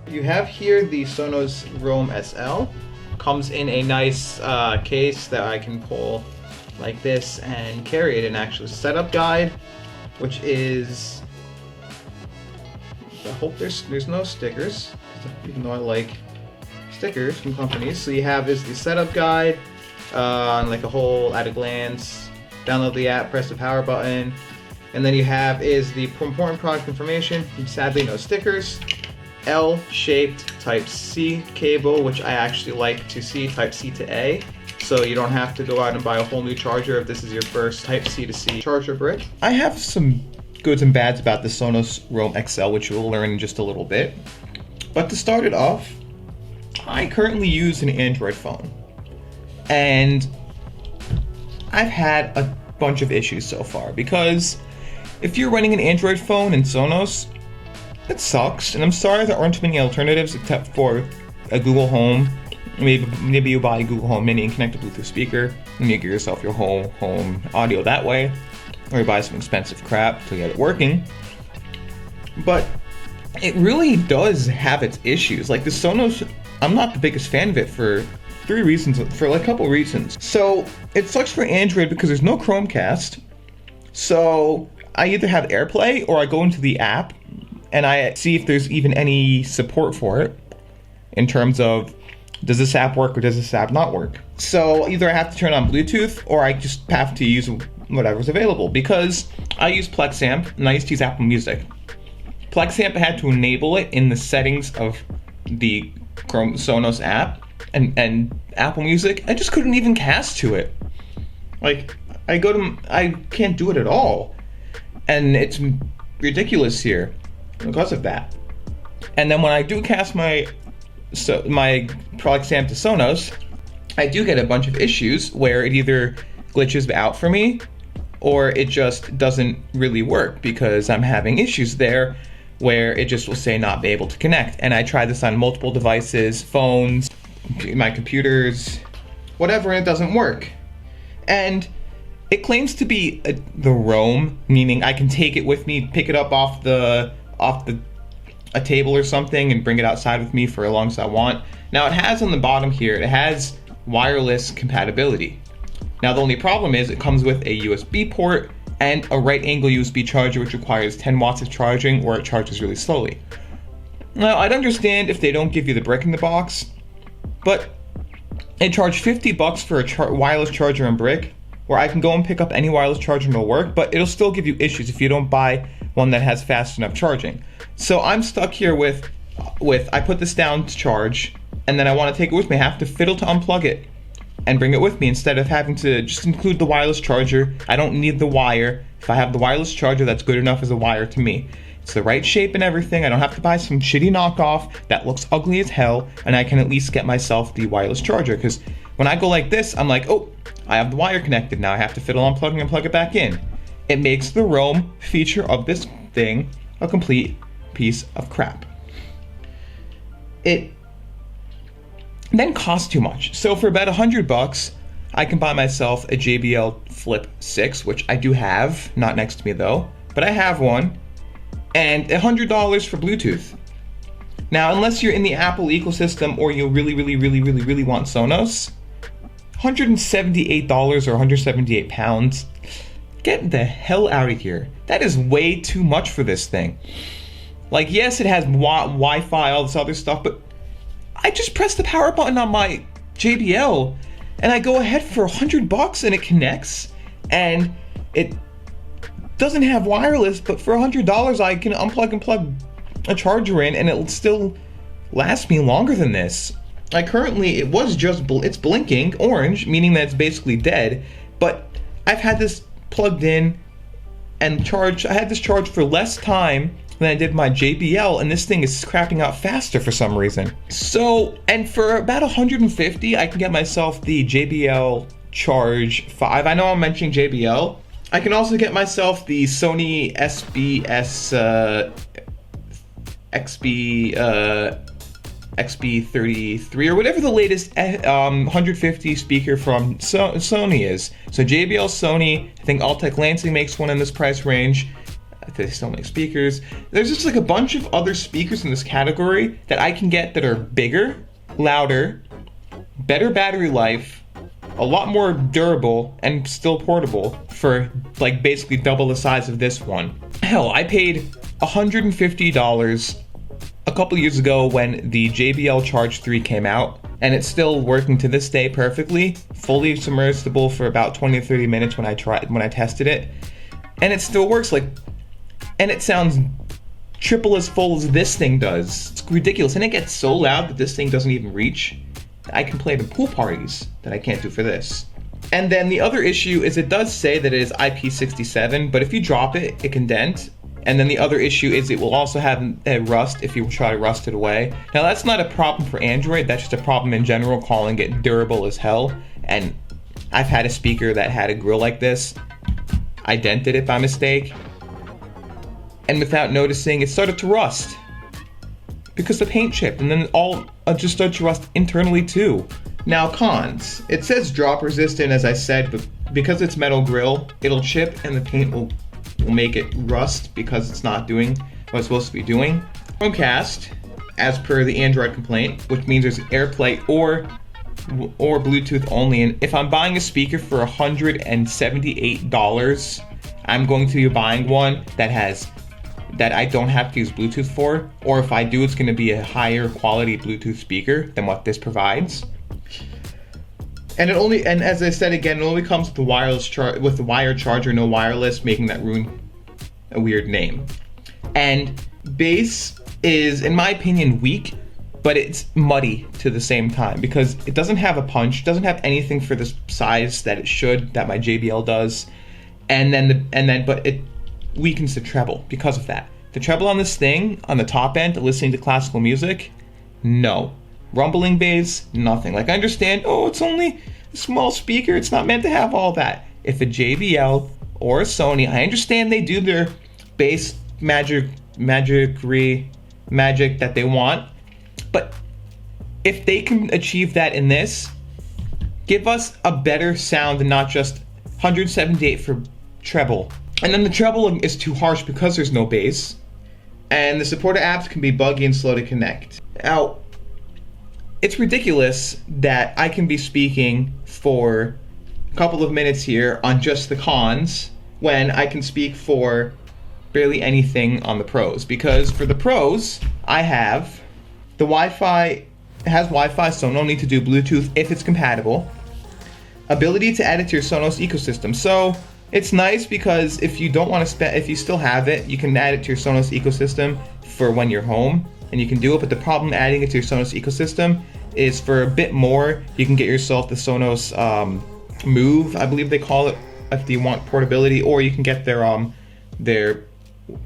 You have here the Sonos Roam SL. Comes in a nice case that I can pull like this and carry it. An actual setup guide, which is, I hope there's no stickers, even though I like stickers from companies. So you have is the setup guide, like a whole at a glance. Download the app, press the power button, and then you have is the important product information. Sadly, no stickers. L-shaped Type-C cable, which I actually like to see Type-C to A, so you don't have to go out and buy a whole new charger if this is your first Type-C to C charger brick. I have some goods and bads about the Sonos Roam XL, which we'll learn in just a little bit. But to start it off, I currently use an Android phone, and I've had a bunch of issues so far, because if you're running an Android phone and Sonos, it sucks, and I'm sorry there aren't many alternatives except for a Google Home. Maybe you buy a Google Home Mini and connect a Bluetooth speaker, and you get yourself your whole home audio that way, or you buy some expensive crap to get it working. But it really does have its issues. Like the Sonos, I'm not the biggest fan of it for a couple reasons. So it sucks for Android because there's no Chromecast. So I either have AirPlay or I go into the app and I see if there's even any support for it in terms of, does this app work or does this app not work? So either I have to turn on Bluetooth or I just have to use whatever's available, because I use PlexAmp and I used to use Apple Music. PlexAmp had to enable it in the settings of the Chrome Sonos app and Apple Music. I just couldn't even cast to it. Like, I can't do it at all. And it's ridiculous here because of that. And then when I do cast my PlexAmp to Sonos, I do get a bunch of issues where it either glitches out for me or it just doesn't really work because I'm having issues there where it just will say not be able to connect. And I tried this on multiple devices, phones, my computers, whatever, and it doesn't work. And it claims to be the Roam, meaning I can take it with me, pick it up off a table or something and bring it outside with me for as long as I want. Now it has on the bottom here, it has wireless compatibility. Now the only problem is it comes with a USB port and a right angle USB charger, which requires 10 watts of charging or it charges really slowly. Now I'd understand if they don't give you the brick in the box, but they charge $50 for a wireless charger and brick, where I can go and pick up any wireless charger and it'll work, but it'll still give you issues if you don't buy one that has fast enough charging. So I'm stuck here with I put this down to charge, and then I want to take it with me. I have to fiddle to unplug it and bring it with me instead of having to just include the wireless charger. I don't need the wire. If I have the wireless charger, that's good enough as a wire to me. It's the right shape and everything. I don't have to buy some shitty knockoff that looks ugly as hell, and I can at least get myself the wireless charger, because when I go like this, I'm like, oh, I have the wire connected. Now I have to fiddle unplugging and plug it back in. It makes the Roam feature of this thing a complete piece of crap. It then costs too much. So for about $100, I can buy myself a JBL Flip 6, which I do have, not next to me though, but I have one, and $100 for Bluetooth. Now, unless you're in the Apple ecosystem or you really want Sonos, $178 or 178 pounds, get the hell out of here. That is way too much for this thing. Like, yes, it has Wi-Fi, all this other stuff, but I just press the power button on my JBL and I go ahead for $100 and it connects, and it doesn't have wireless, but for $100 I can unplug and plug a charger in and it'll still last me longer than this. It's blinking orange, meaning that it's basically dead, but I've had this plugged in and I had this charged for less time than I did my JBL, and this thing is crapping out faster for some reason. So, and for about $150, I can get myself the JBL Charge 5. I know I'm mentioning JBL. I can also get myself the Sony XB33 or whatever the latest 150 speaker from Sony is. So JBL, Sony, I think Altec Lansing makes one in this price range. They still make speakers. There's just like a bunch of other speakers in this category that I can get that are bigger, louder, better battery life, a lot more durable, and still portable for like basically double the size of this one. Hell, I paid $150 a couple years ago when the JBL Charge 3 came out, and it's still working to this day perfectly, fully submersible for about 20 to 30 minutes when I tested it, and it still works and it sounds triple as full as this thing does. It's ridiculous, and it gets so loud that this thing doesn't even reach. I can play it in pool parties that I can't do for this. And then the other issue is it does say that it is IP67, but if you drop it, it can dent. And then the other issue is it will also have a rust if you try to rust it away. Now that's not a problem for Android, that's just a problem in general, calling it durable as hell. And I've had a speaker that had a grill like this. I dented it by mistake. And without noticing, it started to rust. Because the paint chipped, and then all just started to rust internally too. Now cons. It says drop resistant, as I said, but because it's metal grill, it'll chip and the paint will make it rust because it's not doing what it's supposed to be doing. Chromecast, as per the Android complaint, which means there's AirPlay or Bluetooth only. And if I'm buying a speaker for $178, I'm going to be buying one that I don't have to use Bluetooth for, or if I do, it's going to be a higher quality Bluetooth speaker than what this provides. And as I said again, it only comes with the with the wired charger, no wireless, making that ruin a weird name. And bass is, in my opinion, weak, but it's muddy to the same time because it doesn't have a punch, doesn't have anything for the size that it should, that my JBL does, but it weakens the treble because of that. The treble on this thing, on the top end, listening to classical music, no. Rumbling bass, nothing. Like, I understand, it's only a small speaker, it's not meant to have all that. If a JBL or a Sony, I understand they do their bass magic that they want, but if they can achieve that in this, give us a better sound and not just 178 for treble. And then the treble is too harsh because there's no bass, and the supported apps can be buggy and slow to connect. Now, it's ridiculous that I can be speaking for a couple of minutes here on just the cons when I can speak for barely anything on the pros. Because for the pros, I have the Wi-Fi, it has Wi-Fi, so no need to do Bluetooth if it's compatible. Ability to add it to your Sonos ecosystem. So it's nice because if you don't want to if you still have it, you can add it to your Sonos ecosystem for when you're home, and you can do it. But the problem adding it to your Sonos ecosystem is for a bit more, you can get yourself the Sonos Move, I believe they call it, if you want portability, or you can get their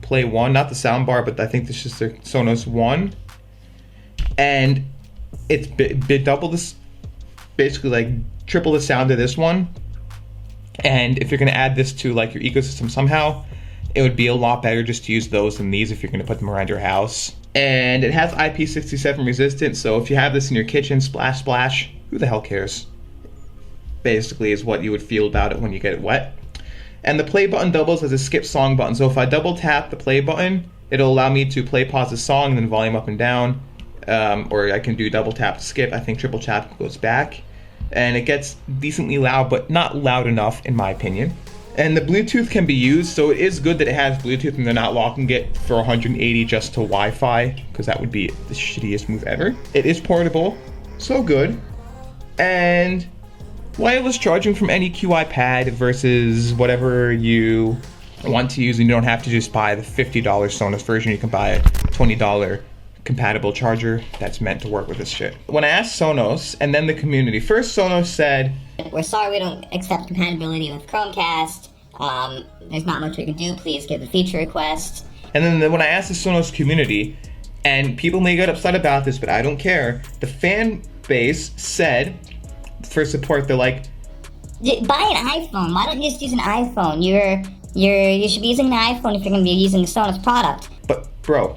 Play One, not the soundbar, but I think this is their Sonos One, and it's double this, basically like triple the sound of this one. And if you're going to add this to like your ecosystem somehow, it would be a lot better just to use those than these if you're going to put them around your house. And it has IP67 resistant, so if you have this in your kitchen, splash splash, who the hell cares? Basically is what you would feel about it when you get it wet. And the play button doubles as a skip song button, so if I double tap the play button, it'll allow me to play pause the song and then volume up and down, or I can do double tap to skip. I think triple tap goes back. And it gets decently loud, but not loud enough in my opinion. And the Bluetooth can be used, so it is good that it has Bluetooth and they're not locking it for 180 just to Wi-Fi, because that would be the shittiest move ever. It is portable, so good. And wireless charging from any QI versus whatever you want to use, and you don't have to just buy the $50 Sonos version. You can buy a $20 compatible charger that's meant to work with this shit. When I asked Sonos and then the community, first Sonos said, "We're sorry we don't accept compatibility with Chromecast. There's not much we can do. Please give a feature request." And then when I asked the Sonos community, and people may get upset about this, but I don't care, the fan base said for support, they're like, buy an iPhone. Why don't you just use an iPhone? You should be using an iPhone if you're going to be using a Sonos product. But bro,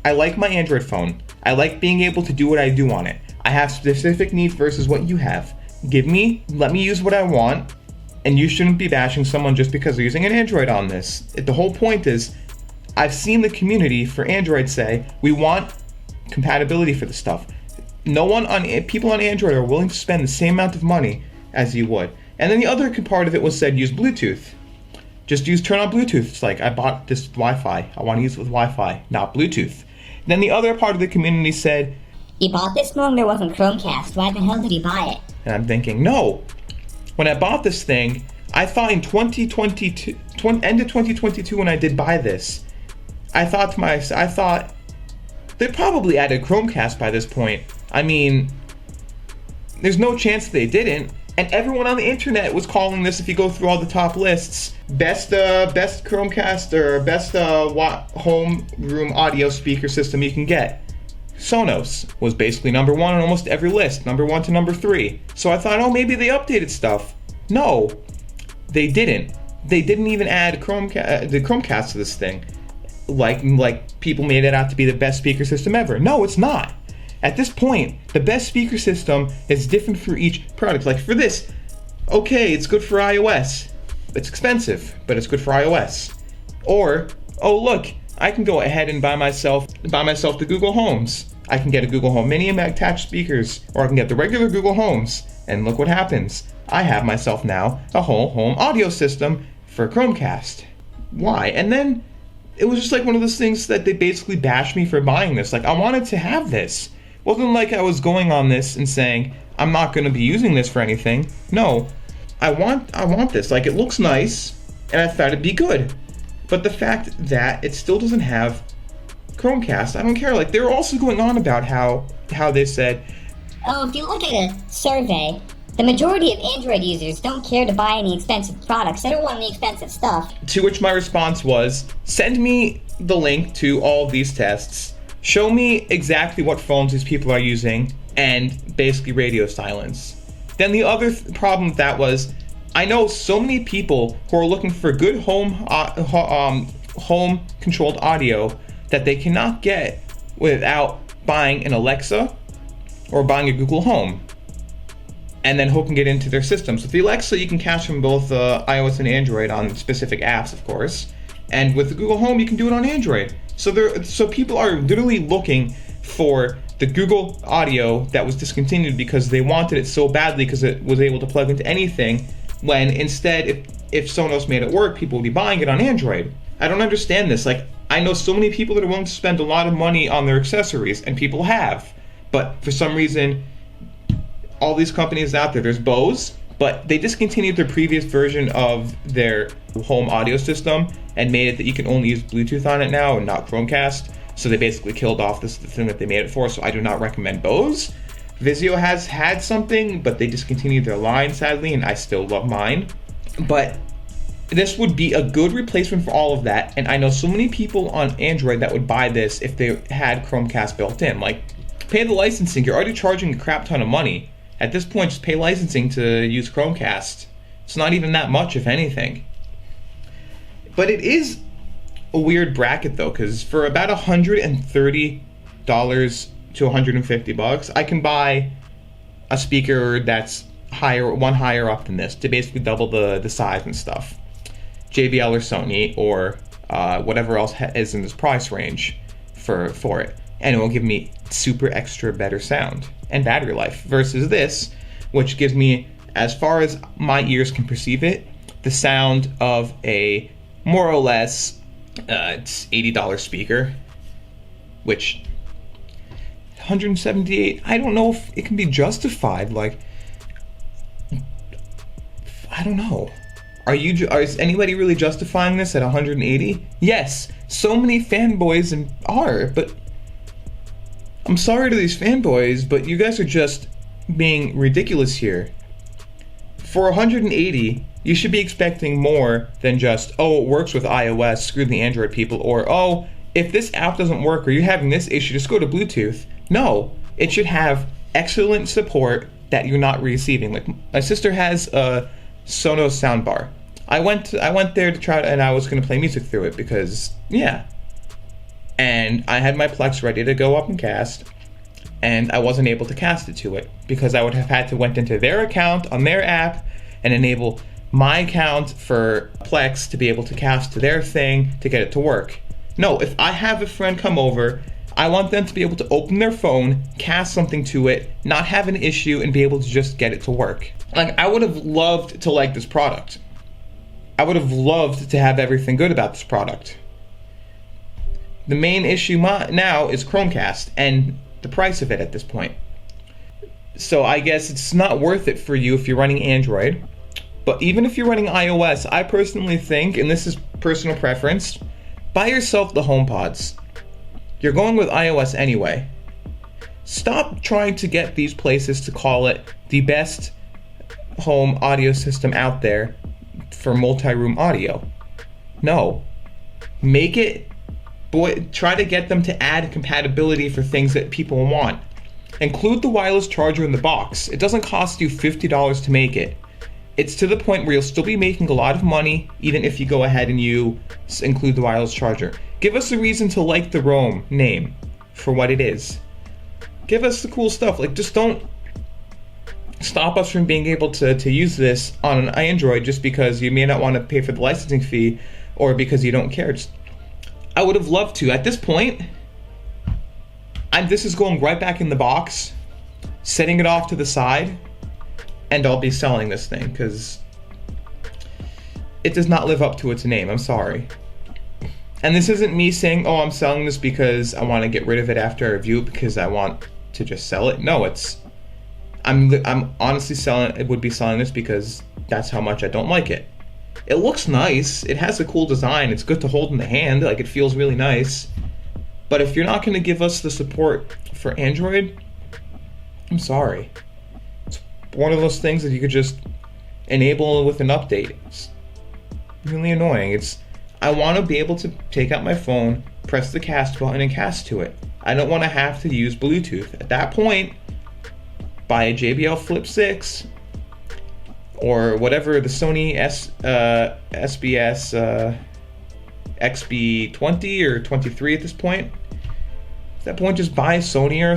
I like my Android phone. I like being able to do what I do on it. I have specific needs versus what you have. Let me use what I want, And you shouldn't be bashing someone just because they're using an Android on this. The whole point is, I've seen the community for Android say, we want compatibility for the stuff. People on Android are willing to spend the same amount of money as you would. And then the other part of it was said, use Bluetooth. Turn on Bluetooth. It's like, I bought this Wi-Fi. I want to use it with Wi-Fi, not Bluetooth. Then the other part of the community said, you bought this knowing there wasn't Chromecast. Why the hell did you buy it? And I'm thinking, no. When I bought this thing, I thought in end of 2022 when I did buy this, I thought they probably added Chromecast by this point. I mean, there's no chance they didn't. And everyone on the internet was calling this, if you go through all the top lists, best Chromecast or best home room audio speaker system you can get. Sonos was basically number one on almost every list, number 1 to number 3. So I thought, maybe they updated stuff. No, they didn't. They didn't even add the Chromecast to this thing. Like people made it out to be the best speaker system ever. No, it's not. At this point, the best speaker system is different for each product. Like for this, okay, it's good for iOS. It's expensive, but it's good for iOS. Or, look, I can go ahead and buy myself the Google Homes. I can get a Google Home Mini and attached speakers, or I can get the regular Google Homes. And look what happens. I have myself now a whole home audio system for Chromecast. Why? And then it was just like one of those things that they basically bashed me for buying this. Like, I wanted to have this. It wasn't like I was going on this and saying, I'm not going to be using this for anything. No, I want this. Like, it looks nice, and I thought it'd be good. But the fact that it still doesn't have Chromecast, I don't care. Like, they were also going on about how they said, if you look at a survey, the majority of Android users don't care to buy any expensive products. They don't want any expensive stuff. To which my response was, send me the link to all of these tests. Show me exactly what phones these people are using, and basically radio silence. Then the other problem with that was, I know so many people who are looking for good home controlled audio that they cannot get without buying an Alexa or buying a Google Home, and then hooking it into their system. So with the Alexa, you can cast from both iOS and Android on specific apps, of course. And with the Google Home, you can do it on Android. So people are literally looking for the Google audio that was discontinued because they wanted it so badly because it was able to plug into anything, when instead, if Sonos made it work, people would be buying it on Android. I don't understand this. Like, I know so many people that are willing to spend a lot of money on their accessories, and people have. But for some reason, all these companies out there's Bose, but they discontinued their previous version of their home audio system and made it that you can only use Bluetooth on it now and not Chromecast. So they basically killed off the thing that they made it for, so I do not recommend Bose. Vizio has had something, but they discontinued their line, sadly, and I still love mine. But this would be a good replacement for all of that, and I know so many people on Android that would buy this if they had Chromecast built in. Like, pay the licensing. You're already charging a crap ton of money. At this point, just pay licensing to use Chromecast. It's not even that much, if anything. But it is a weird bracket, though, because for about $130 to $150, I can buy a speaker that's higher up than this to basically double the size and stuff. JBL or Sony or whatever else is in this price range for it. And it will give me super extra better sound and battery life versus this, which gives me, as far as my ears can perceive it, the sound of a more or less it's $80 speaker, which $178, I don't know if it can be justified. Like, I don't know. Is anybody really justifying this at $180? Yes, so many fanboys are, but I'm sorry to these fanboys, but you guys are just being ridiculous here. For $180, you should be expecting more than just, it works with iOS, screw the Android people, or, if this app doesn't work or you're having this issue, just go to Bluetooth. No, it should have excellent support that you're not receiving. Like, my sister has a Sonos soundbar. I went there to try, and I was going to play music through it because, yeah. And I had my Plex ready to go up and cast, and I wasn't able to cast it to it because I would have had to went into their account on their app and enable my account for Plex to be able to cast to their thing to get it to work. No, if I have a friend come over, I want them to be able to open their phone, cast something to it, not have an issue, and be able to just get it to work. Like, I would have loved to like this product. I would have loved to have everything good about this product. The main issue now is Chromecast and the price of it at this point. So I guess it's not worth it for you if you're running Android. But even if you're running iOS, I personally think, and this is personal preference, buy yourself the HomePods. You're going with iOS anyway. Stop trying to get these places to call it the best home audio system out there for multi-room audio. No. Make it, try to get them to add compatibility for things that people want. Include the wireless charger in the box. It doesn't cost you $50 to make it. It's to the point where you'll still be making a lot of money even if you go ahead and you include the wireless charger. Give us a reason to like the Roam name for what it is. Give us the cool stuff. Like, just don't stop us from being able to use this on an Android just because you may not want to pay for the licensing fee or because you don't care. I would have loved to. At this point, this is going right back in the box, setting it off to the side, and I'll be selling this thing because it does not live up to its name. I'm sorry. And this isn't me saying, oh, I'm selling this because I want to get rid of it after I review it because I want to just sell it. No, I'm honestly would be selling this because that's how much I don't like it. It looks nice. It has a cool design. It's good to hold in the hand. Like, it feels really nice. But if you're not going to give us the support for Android, I'm sorry. It's one of those things that you could just enable with an update. It's really annoying. I want to be able to take out my phone, press the cast button, and cast to it. I don't want to have to use Bluetooth. At that point, buy a JBL Flip 6 or whatever, the Sony SBS XB20 or 23 at this point. At that point, just buy a Sony or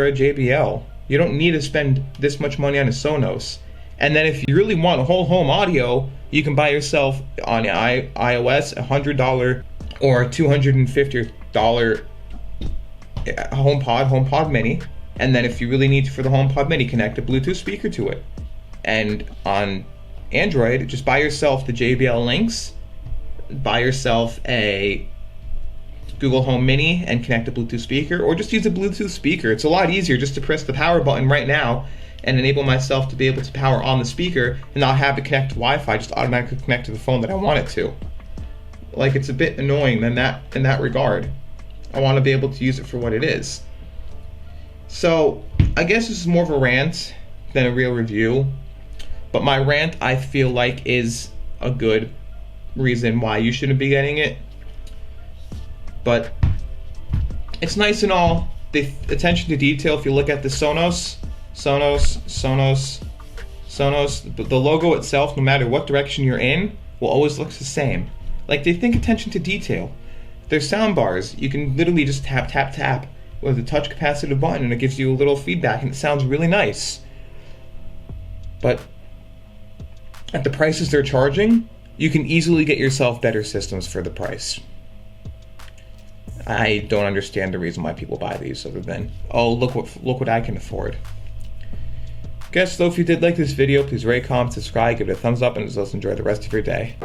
a JBL. You don't need to spend this much money on a Sonos. And then if you really want a whole home audio, you can buy yourself on iOS $100 or $250 HomePod Mini. And then if you really need for the HomePod Mini, connect a Bluetooth speaker to it. And on Android, just buy yourself the JBL Lynx, buy yourself a Google Home Mini and connect a Bluetooth speaker, or just use a Bluetooth speaker. It's a lot easier just to press the power button right now and enable myself to be able to power on the speaker and not have it connect to Wi-Fi, just automatically connect to the phone that I want it to. Like, it's a bit annoying in that regard. I want to be able to use it for what it is. So, I guess this is more of a rant than a real review, but my rant, I feel like, is a good reason why you shouldn't be getting it. But it's nice and all. The attention to detail, if you look at the Sonos, the logo itself, no matter what direction you're in, will always look the same. Like, they think attention to detail. There's sound bars. You can literally just tap, tap, tap with a touch capacitive button, and it gives you a little feedback, and it sounds really nice. But at the prices they're charging, you can easily get yourself better systems for the price. I don't understand the reason why people buy these other than, oh, look what I can afford. Guess though, if you did like this video, please rate, comment, subscribe, give it a thumbs up, and just enjoy the rest of your day.